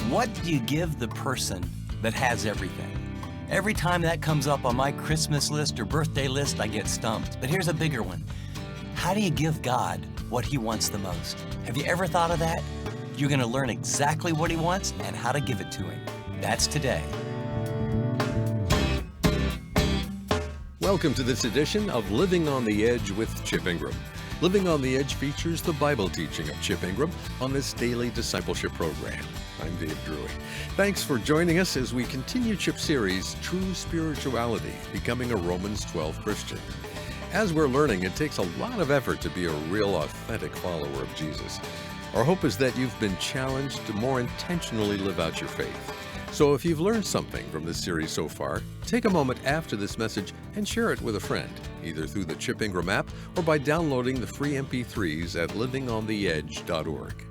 What do you give the person that has everything? Every time that comes up on my Christmas list or birthday list, I get stumped. But here's a bigger one. How do you give God what He wants the most? Have you ever thought of that? You're going to learn exactly what He wants and how to give it to Him. That's today. Welcome to this edition of Living on the Edge with Chip Ingram. Living on the Edge features the Bible teaching of Chip Ingram on this Daily Discipleship program. I'm Dave Drury. Thanks for joining us as we continue Chip's series, True Spirituality, Becoming a Romans 12 Christian. As we're learning, it takes a lot of effort to be a real, authentic follower of Jesus. Our hope is that you've been challenged to more intentionally live out your faith. So if you've learned something from this series so far, take a moment after this message and share it with a friend, either through the Chip Ingram app or by downloading the free MP3s at livingontheedge.org.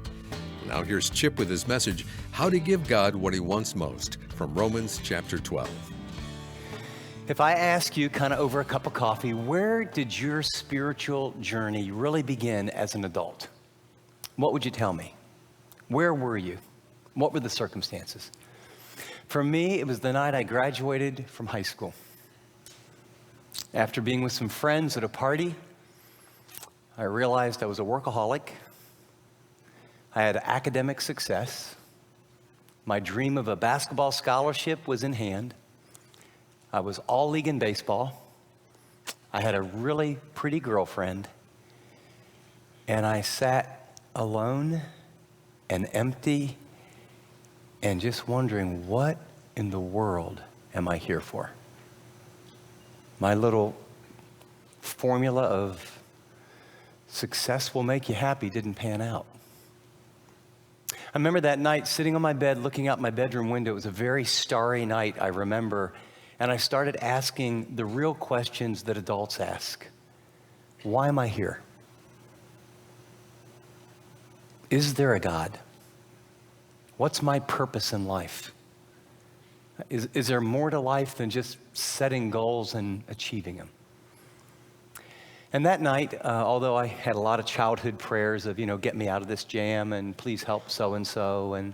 Now here's Chip with his message, How to Give God What He Wants Most, from Romans chapter 12. If I ask you kind of over a cup of coffee, where did your spiritual journey really begin as an adult? What would you tell me? Where were you? What were the circumstances? For me, it was the night I graduated from high school. After being with some friends at a party, I realized I was a workaholic. I had academic success. My dream of a basketball scholarship was in hand. I was all league in baseball. I had a really pretty girlfriend. And I sat alone and empty and just wondering, what in the world am I here for? My little formula of success will make you happy didn't pan out. I remember that night sitting on my bed looking out my bedroom window. It was a very starry night, I remember, and I started asking the real questions that adults ask. Why am I here? Is there a God? What's my purpose in life? Is there more to life than just setting goals and achieving them? And that night, although I had a lot of childhood prayers of, get me out of this jam and please help so-and-so, and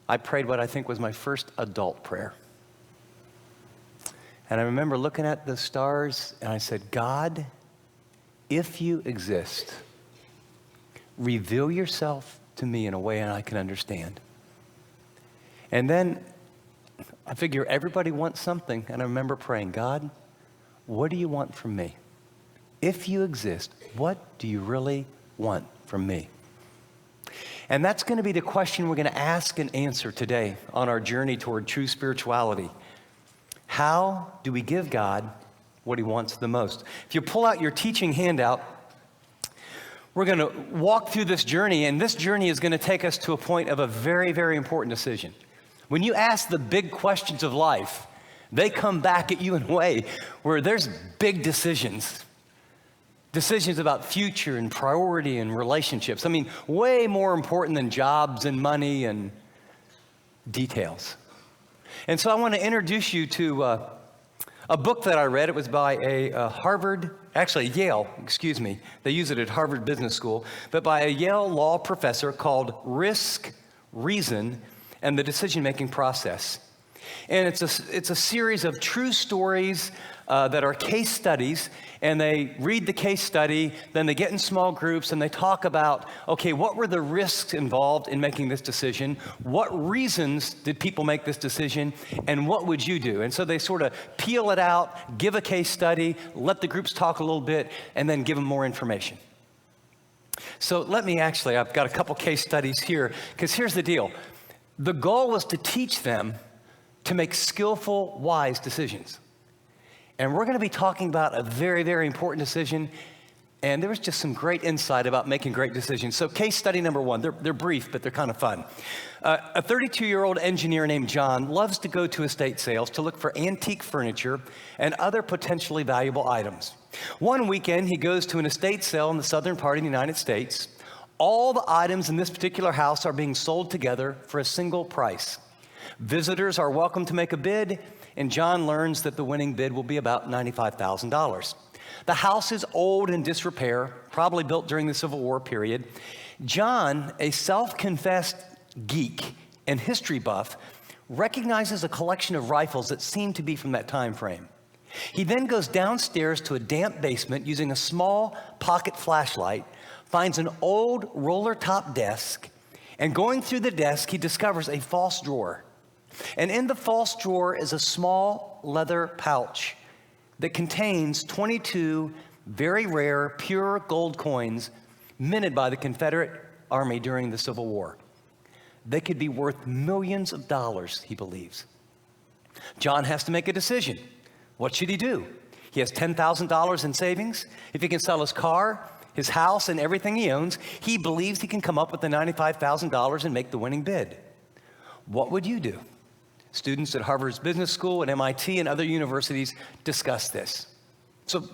I prayed what I think was my first adult prayer. And I remember looking at the stars and I said, God, if you exist, reveal yourself to me in a way I can understand. And then I figure everybody wants something, and I remember praying, God, what do you want from me? If you exist, what do you really want from me? And that's going to be the question we're going to ask and answer today on our journey toward true spirituality. How do we give God what He wants the most? If you pull out your teaching handout, we're going to walk through this journey, and this journey is going to take us to a point of a very, very important decision. When you ask the big questions of life, they come back at you in a way where there's big decisions. Decisions about future and priority and relationships. I mean, way more important than jobs and money and details. And so I want to introduce you to a book that I read. It was by Yale, They use it at Harvard Business School, but by a Yale law professor called Risk, Reason, and the Decision-Making Process. And it's a series of true stories that are case studies, and they read the case study, then they get in small groups and they talk about, okay, what were the risks involved in making this decision? What reasons did people make this decision? And what would you do? And so they sort of peel it out, give a case study, let the groups talk a little bit, and then give them more information. So I've got a couple case studies here, because here's the deal. The goal was to teach them to make skillful, wise decisions. And we're going to be talking about a very, very important decision. And there was just some great insight about making great decisions. So case study number one, they're brief, but they're kind of fun. A 32-year-old engineer named John loves to go to estate sales to look for antique furniture and other potentially valuable items. One weekend, he goes to an estate sale in the southern part of the United States. All the items in this particular house are being sold together for a single price. Visitors are welcome to make a bid, and John learns that the winning bid will be about $95,000. The house is old and in disrepair, probably built during the Civil War period. John, a self-confessed geek and history buff, recognizes a collection of rifles that seem to be from that time frame. He then goes downstairs to a damp basement using a small pocket flashlight, finds an old roller-top desk, and going through the desk, he discovers a false drawer. And in the false drawer is a small leather pouch that contains 22 very rare, pure gold coins minted by the Confederate Army during the Civil War. They could be worth millions of dollars, he believes. John has to make a decision. What should he do? He has $10,000 in savings. If he can sell his car, his house, and everything he owns, he believes he can come up with the $95,000 and make the winning bid. What would you do? Students at Harvard's Business School and MIT and other universities discuss this. So,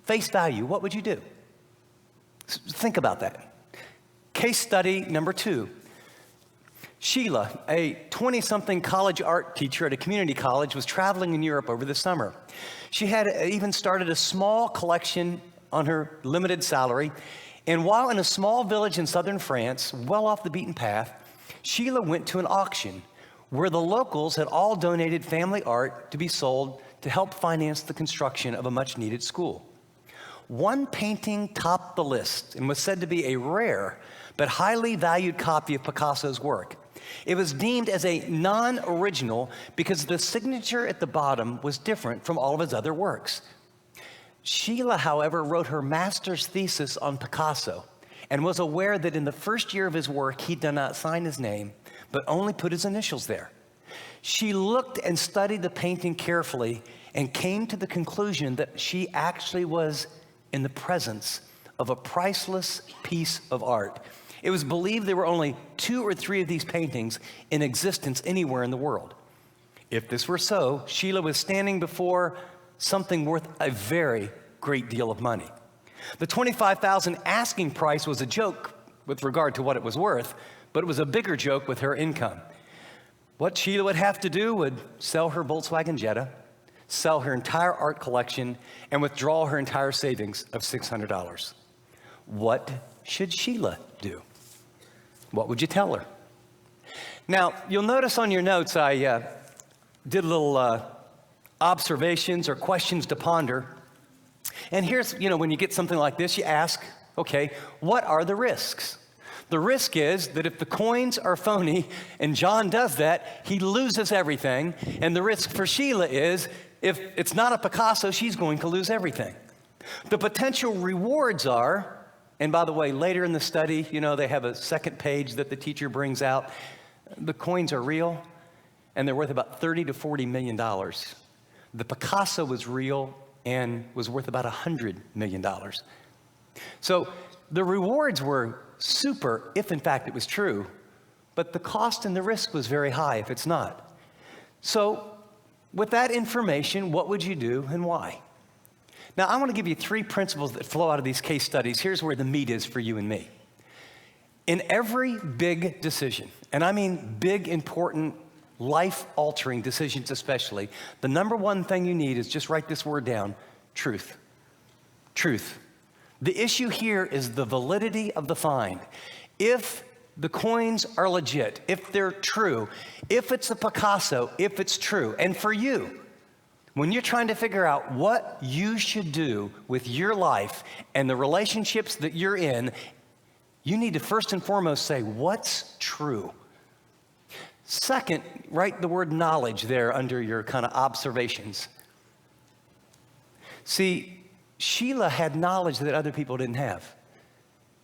face value, what would you do? Think about that. Case study number 2. Sheila, a 20-something college art teacher at a community college, was traveling in Europe over the summer. She had even started a small collection on her limited salary, and while in a small village in southern France, well off the beaten path, Sheila went to an auction where the locals had all donated family art to be sold to help finance the construction of a much-needed school. One painting topped the list and was said to be a rare but highly valued copy of Picasso's work. It was deemed as a non-original because the signature at the bottom was different from all of his other works. Sheila, however, wrote her master's thesis on Picasso and was aware that in the first year of his work, he did not sign his name, but only put his initials there. She looked and studied the painting carefully and came to the conclusion that she actually was in the presence of a priceless piece of art. It was believed there were only 2 or 3 of these paintings in existence anywhere in the world. If this were so, Sheila was standing before something worth a very great deal of money. The $25,000 asking price was a joke with regard to what it was worth, but it was a bigger joke with her income. What Sheila would have to do would sell her Volkswagen Jetta, sell her entire art collection, and withdraw her entire savings of $600. What should Sheila do? What would you tell her? Now, you'll notice on your notes I did little observations or questions to ponder. And here's, when you get something like this, you ask, okay, what are the risks? The risk is that if the coins are phony and John does that, he loses everything. And the risk for Sheila is if it's not a Picasso, she's going to lose everything. The potential rewards are, and by the way, later in the study, they have a second page that the teacher brings out. The coins are real, and they're worth about $30 to $40 million. The Picasso was real and was worth about $100 million. So the rewards were super if, in fact, it was true, but the cost and the risk was very high if it's not. So with that information, what would you do and why? Now, I want to give you 3 principles that flow out of these case studies. Here's where the meat is for you and me. In every big decision, and I mean big, important, life-altering decisions especially, the number one thing you need is just write this word down: truth. Truth. The issue here is the validity of the find. If the coins are legit, if they're true, if it's a Picasso, if it's true, and for you, when you're trying to figure out what you should do with your life and the relationships that you're in, you need to first and foremost say, what's true? Second, write the word knowledge there under your kind of observations. See, Sheila had knowledge that other people didn't have.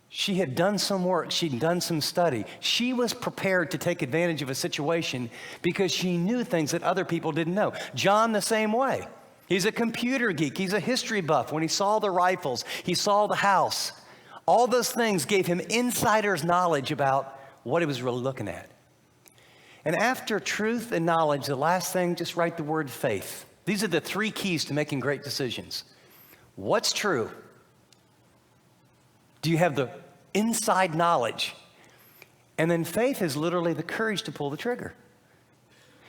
She had done some work, she'd done some study. She was prepared to take advantage of a situation because she knew things that other people didn't know. John the same way. He's a computer geek, he's a history buff. When he saw the rifles, he saw the house. All those things gave him insider's knowledge about what he was really looking at. And after truth and knowledge, the last thing, just write the word faith. These are the 3 keys to making great decisions. What's true? Do you have the inside knowledge? And then faith is literally the courage to pull the trigger.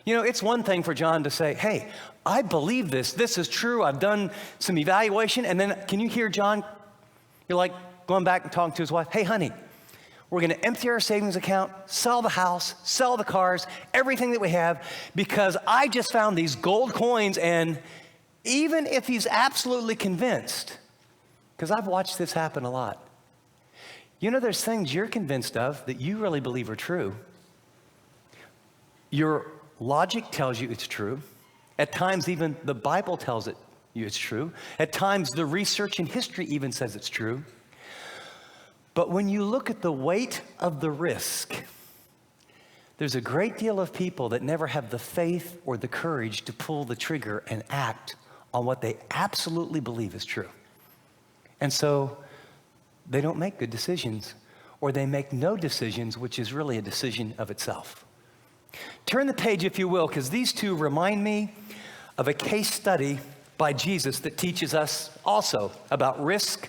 It's one thing for John to say, hey, I believe this. This is true. I've done some evaluation. And then can you hear John? You're like going back and talking to his wife. Hey, honey, We're going to empty our savings account, sell the house, sell the cars, everything that we have, because I just found these gold coins. And even if he's absolutely convinced, because I've watched this happen a lot, you know, there's things you're convinced of that you really believe are true. Your logic tells you it's true. At times, even the Bible tells you it's true. At times, the research and history even says it's true. But when you look at the weight of the risk, there's a great deal of people that never have the faith or the courage to pull the trigger and act on what they absolutely believe is true. And so they don't make good decisions, or they make no decisions, which is really a decision of itself. Turn the page, if you will, because these two remind me of a case study by Jesus that teaches us also about risk,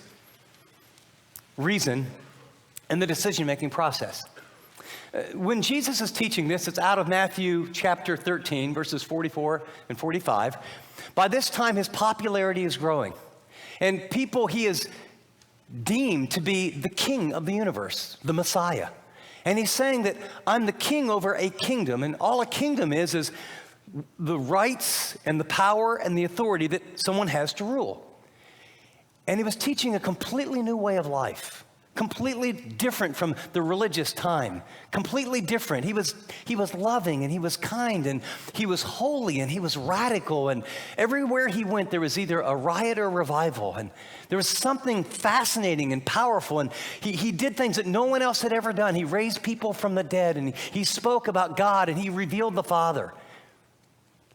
reason, and the decision-making process. When Jesus is teaching this, it's out of Matthew chapter 13, verses 44 and 45. By this time, his popularity is growing, and people he is deemed to be the king of the universe, the Messiah. And he's saying that I'm the king over a kingdom, and all a kingdom is the rights and the power and the authority that someone has to rule. And he was teaching a completely new way of life, completely different from the religious time, completely different. He was loving, and he was kind, and he was holy, and he was radical, and everywhere he went there was either a riot or a revival, and there was something fascinating and powerful, and he did things that no one else had ever done. He raised people from the dead, and he spoke about God, and he revealed the Father.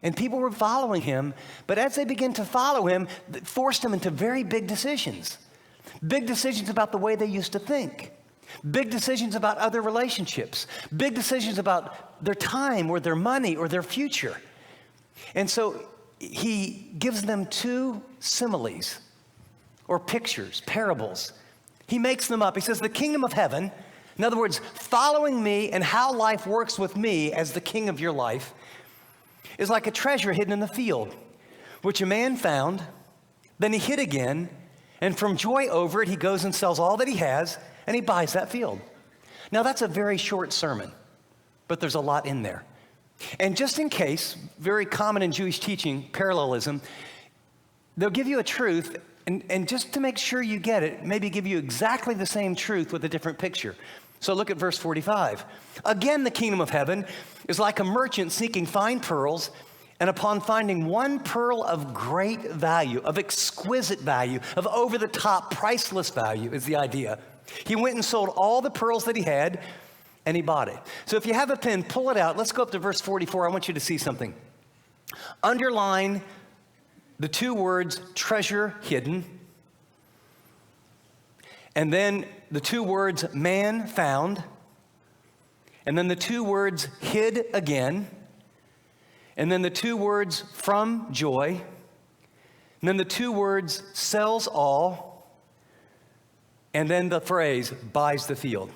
And people were following him, but as they began to follow him, it forced them into very big decisions. Big decisions about the way they used to think. Big decisions about other relationships. Big decisions about their time or their money or their future. And so he gives them two similes or pictures, parables. He makes them up. He says, the kingdom of heaven, in other words, following me and how life works with me as the king of your life, is like a treasure hidden in the field, which a man found, then he hid again, and from joy over it, he goes and sells all that he has, and he buys that field. Now, that's a very short sermon, but there's a lot in there. And just in case, very common in Jewish teaching, parallelism, they'll give you a truth, and just to make sure you get it, maybe give you exactly the same truth with a different picture. So look at verse 45. Again, the kingdom of heaven is like a merchant seeking fine pearls, and upon finding one pearl of great value, of exquisite value, of over-the-top, priceless value is the idea, he went and sold all the pearls that he had, and he bought it. So if you have a pen, pull it out. Let's go up to verse 44. I want you to see something. Underline the two words, treasure hidden, and then the two words, man found, and then the two words, hid again, and then the two words, from joy, and then the two words, sells all, and then the phrase, buys the field.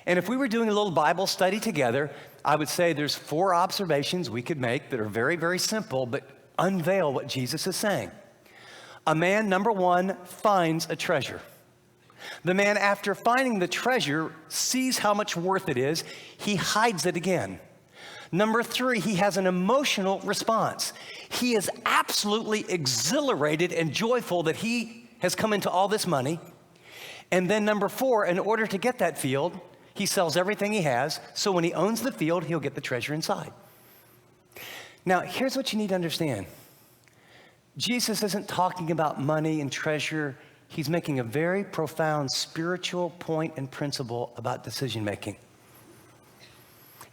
And if we were doing a little Bible study together, I would say there's 4 observations we could make that are very, very simple, but unveil what Jesus is saying. A man, number 1, finds a treasure. The man, after finding the treasure, sees how much worth it is. He hides it again. Number 3, he has an emotional response. He is absolutely exhilarated and joyful that he has come into all this money. And then number 4, in order to get that field, he sells everything he has. So when he owns the field, he'll get the treasure inside. Now, here's what you need to understand. Jesus isn't talking about money and treasure. He's making a very profound spiritual point and principle about decision making.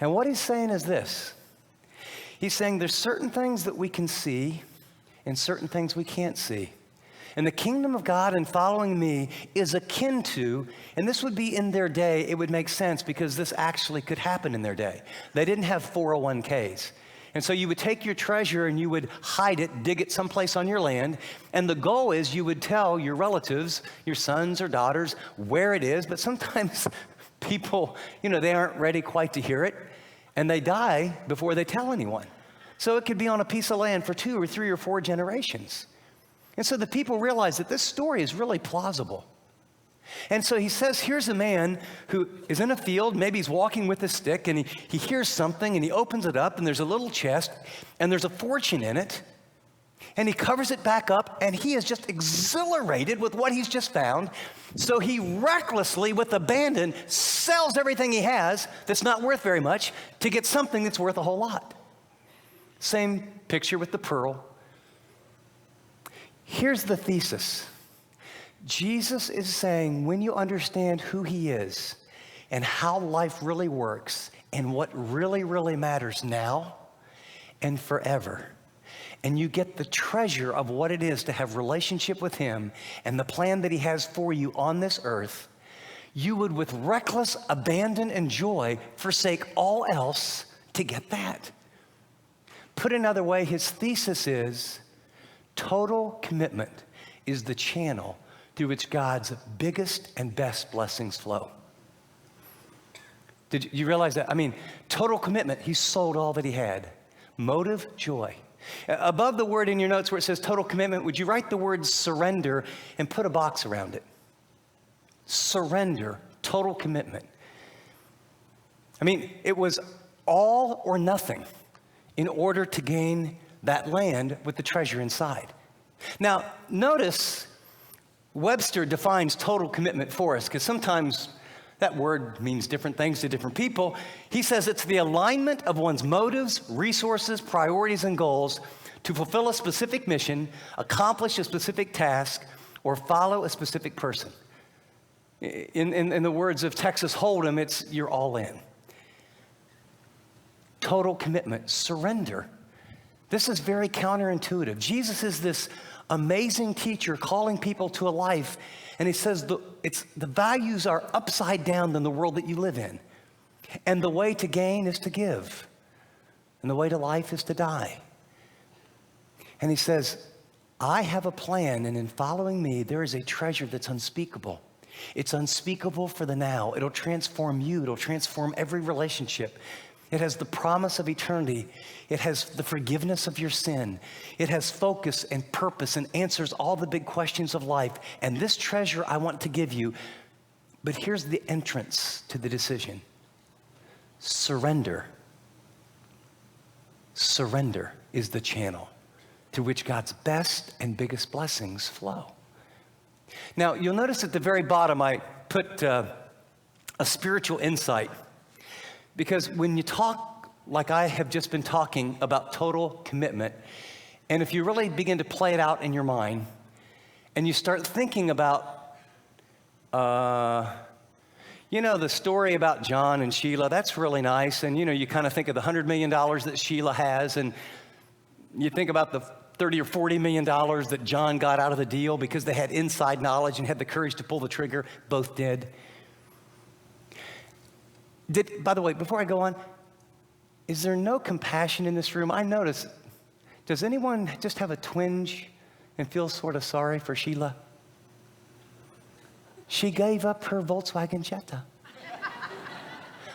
And what he's saying is this. He's saying there's certain things that we can see and certain things we can't see. And the kingdom of God and following me is akin to, and this would be in their day, it would make sense because this actually could happen in their day. They didn't have 401ks. And so you would take your treasure and you would hide it, dig it someplace on your land. And the goal is you would tell your relatives, your sons or daughters, where it is. But sometimes people, they aren't ready quite to hear it. And they die before they tell anyone. So it could be on a piece of land for 2 or 3 or 4 generations. And so the people realize that this story is really plausible. And so he says, here's a man who is in a field, maybe he's walking with a stick, and he hears something, and he opens it up, and there's a little chest, and there's a fortune in it, and he covers it back up, and he is just exhilarated with what he's just found. So he recklessly, with abandon, sells everything he has that's not worth very much to get something that's worth a whole lot. Same picture with the pearl. Here's the thesis. Jesus is saying, when you understand who he is and how life really works and what really, really matters now and forever, and you get the treasure of what it is to have relationship with him and the plan that he has for you on this earth, you would with reckless abandon and joy forsake all else to get that. Put another way, his thesis is total commitment is the channel through which God's biggest and best blessings flow. Did you realize that? I mean, total commitment, he sold all that he had. Motive, joy. Above the word in your notes where it says total commitment, would you write the word surrender and put a box around it? Surrender, total commitment. I mean, it was all or nothing in order to gain that land with the treasure inside. Now, notice Webster defines total commitment for us, because sometimes that word means different things to different people. He says it's the alignment of one's motives, resources, priorities, and goals to fulfill a specific mission, accomplish a specific task, or follow a specific person. In the words of Texas Hold'em, it's you're all in. Total commitment, surrender. This is very counterintuitive. Jesus is this amazing teacher calling people to a life, and he says the values are upside down than the world that you live in. And the way to gain is to give. And the way to life is to die. And he says, I have a plan, and in following me, there is a treasure that's unspeakable. It's unspeakable for the now. It'll transform you. It'll transform every relationship. It has the promise of eternity. It has the forgiveness of your sin. It has focus and purpose and answers all the big questions of life. And this treasure I want to give you. But here's the entrance to the decision. Surrender. Surrender is the channel through which God's best and biggest blessings flow. Now, you'll notice at the very bottom, I put a spiritual insight. Because when you talk like I have just been talking about total commitment, and if you really begin to play it out in your mind, and you start thinking about, the story about John and Sheila, that's really nice. And, you kind of think of the $100 million that Sheila has, and you think about the $30 or $40 million that John got out of the deal because they had inside knowledge and had the courage to pull the trigger. Both did. By the way, before I go on, is there no compassion in this room? I notice, does anyone just have a twinge and feel sort of sorry for Sheila? She gave up her Volkswagen Jetta.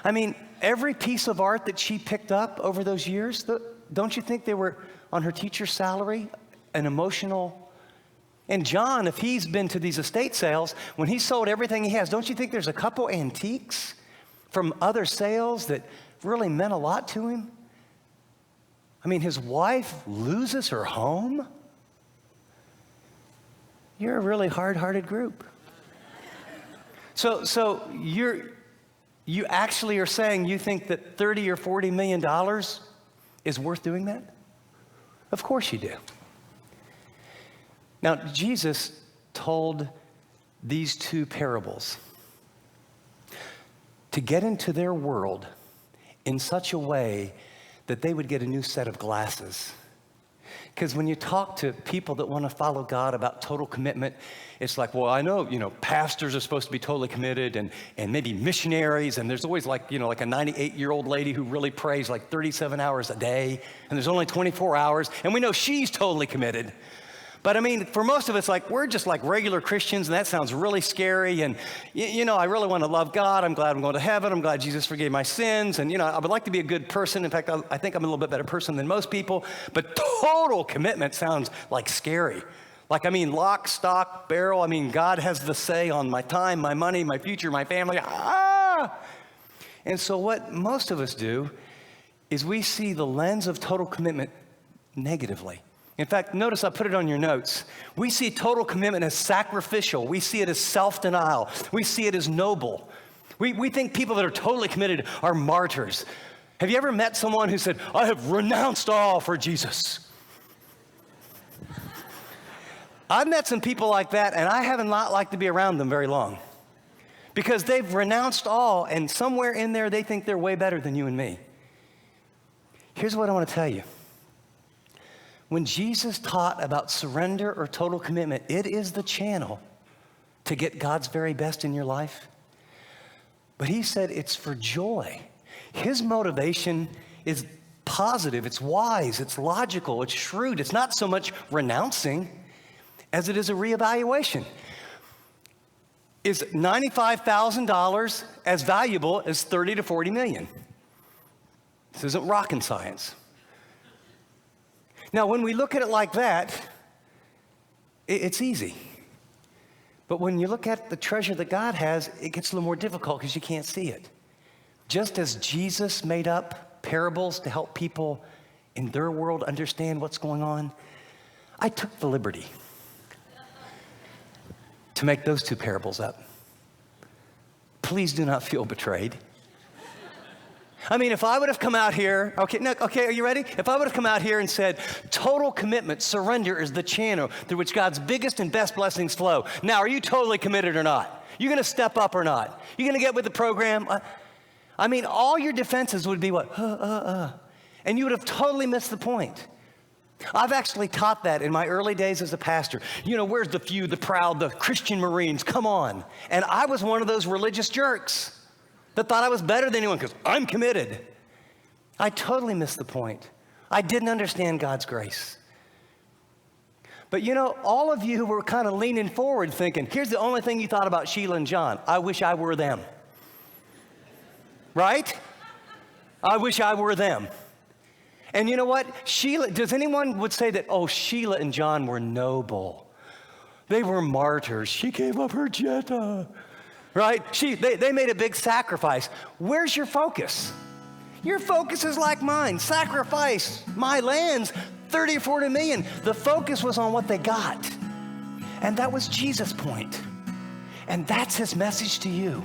I mean, every piece of art that she picked up over those years, don't you think they were on her teacher's salary, an emotional? And John, if he's been to these estate sales, when he sold everything he has, don't you think there's a couple antiques from other sales that really meant a lot to him? I mean, his wife loses her home. You're a really hard-hearted group. So you actually are saying you think that $30 or $40 million is worth doing that? Of course you do. Now, Jesus told these two parables to get into their world in such a way that they would get a new set of glasses. Because when you talk to people that want to follow God about total commitment, it's like, well, I know, pastors are supposed to be totally committed and maybe missionaries, and there's always like a 98-year-old lady who really prays like 37 hours a day, and there's only 24 hours, and we know she's totally committed. But I mean, for most of us, we're just like regular Christians, and that sounds really scary. And, I really want to love God. I'm glad I'm going to heaven. I'm glad Jesus forgave my sins. And, I would like to be a good person. In fact, I think I'm a little bit better person than most people. But total commitment sounds like scary. Like, I mean, lock, stock, barrel. I mean, God has the say on my time, my money, my future, my family. And so what most of us do is we see the lens of total commitment negatively. In fact, notice I put it on your notes. We see total commitment as sacrificial. We see it as self-denial. We see it as noble. We think people that are totally committed are martyrs. Have you ever met someone who said, I have renounced all for Jesus? I've met some people like that, and I have not liked to be around them very long because they've renounced all, and somewhere in there they think they're way better than you and me. Here's what I want to tell you. When Jesus taught about surrender or total commitment, it is the channel to get God's very best in your life. But he said it's for joy. His motivation is positive, it's wise, it's logical, it's shrewd. It's not so much renouncing as it is a reevaluation. Is $95,000 as valuable as 30 to 40 million? This isn't rocket science. Now, when we look at it like that, it's easy. But when you look at the treasure that God has, it gets a little more difficult because you can't see it. Just as Jesus made up parables to help people in their world understand what's going on, I took the liberty to make those two parables up. Please do not feel betrayed. I mean, if I would have come out here, okay, are you ready? If I would have come out here and said, total commitment, surrender is the channel through which God's biggest and best blessings flow. Now, are you totally committed or not? You going to step up or not? You going to get with the program? I mean, all your defenses would be what? And you would have totally missed the point. I've actually taught that in my early days as a pastor. You know, where's the few, the proud, the Christian Marines? Come on. And I was one of those religious jerks that thought I was better than anyone because I'm committed. I totally missed the point. I didn't understand God's grace. But you know, all of you were kind of leaning forward thinking, here's the only thing you thought about Sheila and John. I wish I were them. Right? I wish I were them. And you know what? Sheila, does anyone would say that, oh, Sheila and John were noble. They were martyrs. She gave up her Jetta. Right? They made a big sacrifice. Where's your focus? Your focus is like mine. Sacrifice my lands, 30 or 40 million. The focus was on what they got. And that was Jesus' point. And that's his message to you.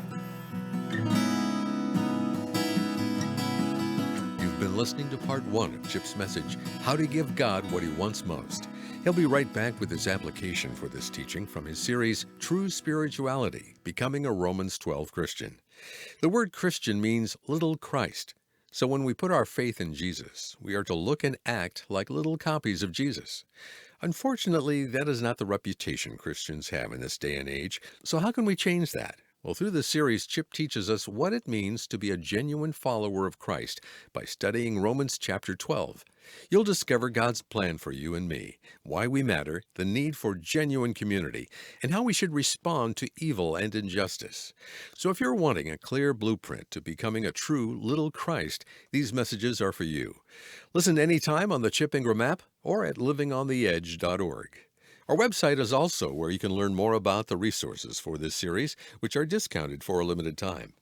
You've been listening to part 1 of Chip's message, How to Give God What He Wants Most. He'll be right back with his application for this teaching from his series, True Spirituality, Becoming a Romans 12 Christian. The word Christian means little Christ. So when we put our faith in Jesus, we are to look and act like little copies of Jesus. Unfortunately, that is not the reputation Christians have in this day and age. So how can we change that? Well, through this series, Chip teaches us what it means to be a genuine follower of Christ by studying Romans chapter 12. You'll discover God's plan for you and me, why we matter, the need for genuine community, and how we should respond to evil and injustice. So if you're wanting a clear blueprint to becoming a true little Christ, these messages are for you. Listen anytime on the Chip Ingram app or at livingontheedge.org. Our website is also where you can learn more about the resources for this series, which are discounted for a limited time.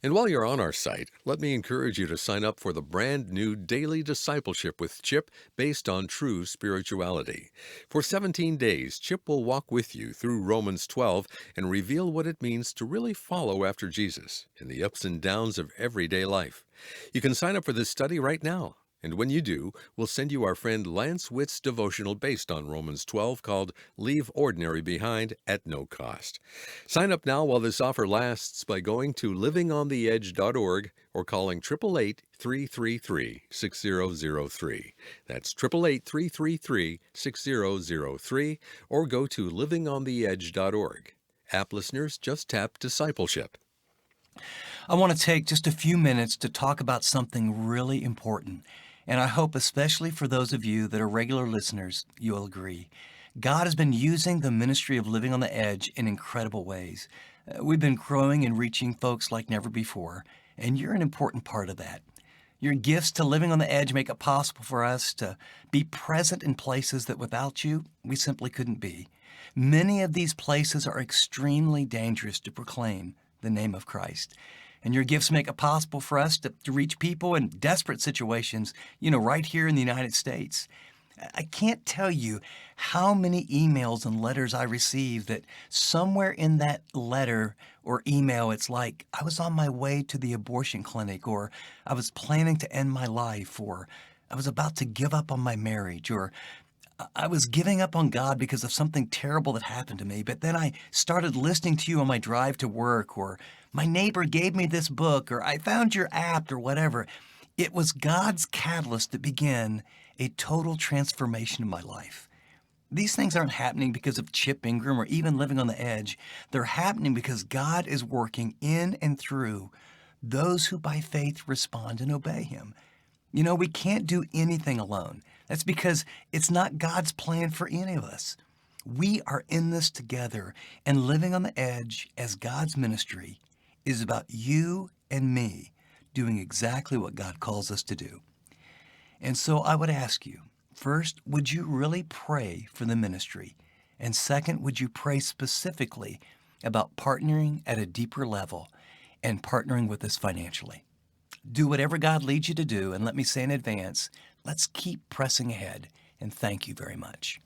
And while you're on our site, let me encourage you to sign up for the brand new Daily Discipleship with Chip based on true spirituality. For 17 days, Chip will walk with you through Romans 12 and reveal what it means to really follow after Jesus in the ups and downs of everyday life. You can sign up for this study right now. And when you do, we'll send you our friend Lance Witt's devotional based on Romans 12 called Leave Ordinary Behind at no cost. Sign up now while this offer lasts by going to livingontheedge.org or calling 888-333-6003. That's 888-333-6003 or go to livingontheedge.org. App listeners, just tap Discipleship. I want to take just a few minutes to talk about something really important. And I hope especially for those of you that are regular listeners, you'll agree. God has been using the ministry of Living on the Edge in incredible ways. We've been growing and reaching folks like never before, and you're an important part of that. Your gifts to Living on the Edge make it possible for us to be present in places that without you, we simply couldn't be. Many of these places are extremely dangerous to proclaim the name of Christ. And your gifts make it possible for us to reach people in desperate situations, right here in the United States. I can't tell you how many emails and letters I receive that somewhere in that letter or email, it's like, I was on my way to the abortion clinic, or I was planning to end my life, or I was about to give up on my marriage, or I was giving up on God because of something terrible that happened to me, but then I started listening to you on my drive to work, or my neighbor gave me this book, or I found your app, or whatever. It was God's catalyst that began a total transformation in my life. These things aren't happening because of Chip Ingram or even Living on the Edge. They're happening because God is working in and through those who by faith respond and obey Him. We can't do anything alone. That's because it's not God's plan for any of us. We are in this together, and Living on the Edge as God's ministry is about you and me doing exactly what God calls us to do. And so I would ask you, first, would you really pray for the ministry? And second, would you pray specifically about partnering at a deeper level and partnering with us financially? Do whatever God leads you to do, and let me say in advance, let's keep pressing ahead, and thank you very much.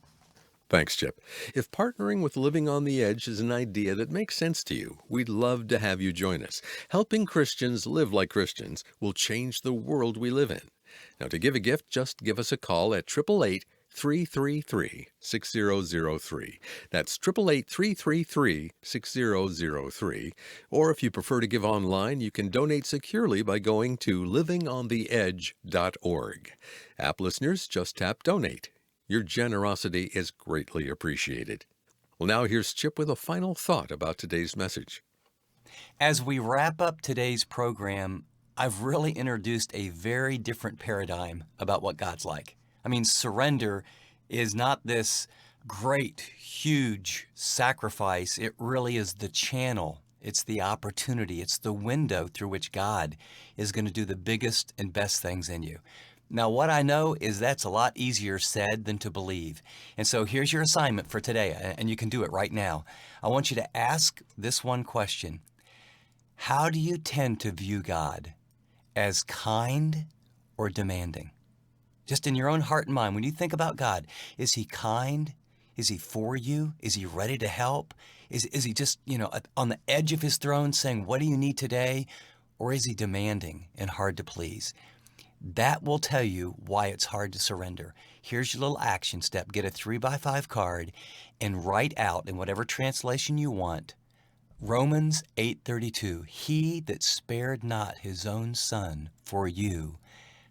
Thanks, Chip. If partnering with Living on the Edge is an idea that makes sense to you, we'd love to have you join us. Helping Christians live like Christians will change the world we live in. Now, to give a gift, just give us a call at 888-333-6003. That's 888-333-6003. Or if you prefer to give online, you can donate securely by going to livingontheedge.org. App listeners, just tap Donate. Your generosity is greatly appreciated. Well, now here's Chip with a final thought about today's message. As we wrap up today's program, I've really introduced a very different paradigm about what God's like. Surrender is not this great, huge sacrifice. It really is the channel. It's the opportunity. It's the window through which God is going to do the biggest and best things in you. Now, what I know is that's a lot easier said than to believe. And so here's your assignment for today, and you can do it right now. I want you to ask this one question. How do you tend to view God? As kind or demanding? Just in your own heart and mind, when you think about God, is He kind? Is He for you? Is He ready to help? Is He just, on the edge of His throne saying, what do you need today? Or is He demanding and hard to please? That will tell you why it's hard to surrender. Here's your little action step. Get a 3x5 card and write out in whatever translation you want, Romans 8:32, He that spared not His own Son for you,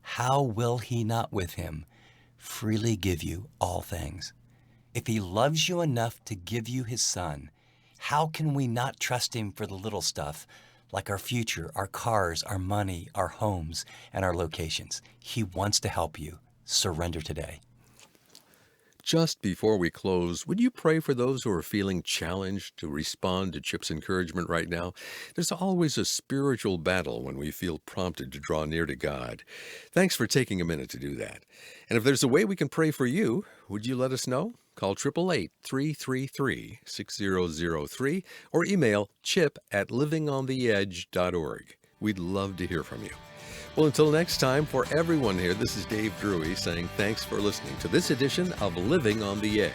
how will He not with Him freely give you all things? If He loves you enough to give you His Son, how can we not trust Him for the little stuff like our future, our cars, our money, our homes, and our locations? He wants to help you. Surrender today. Just before we close, would you pray for those who are feeling challenged to respond to Chip's encouragement right now? There's always a spiritual battle when we feel prompted to draw near to God. Thanks for taking a minute to do that. And if there's a way we can pray for you, would you let us know? Call 888-333-6003 or email chip@livingontheedge.org. We'd love to hear from you. Well, until next time, for everyone here, this is Dave Drury saying thanks for listening to this edition of Living on the Edge.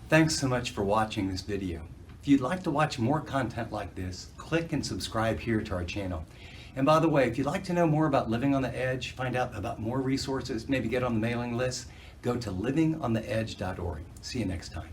Thanks so much for watching this video. If you'd like to watch more content like this, click and subscribe here to our channel. And by the way, if you'd like to know more about Living on the Edge, find out about more resources, maybe get on the mailing list, go to livingontheedge.org. See you next time.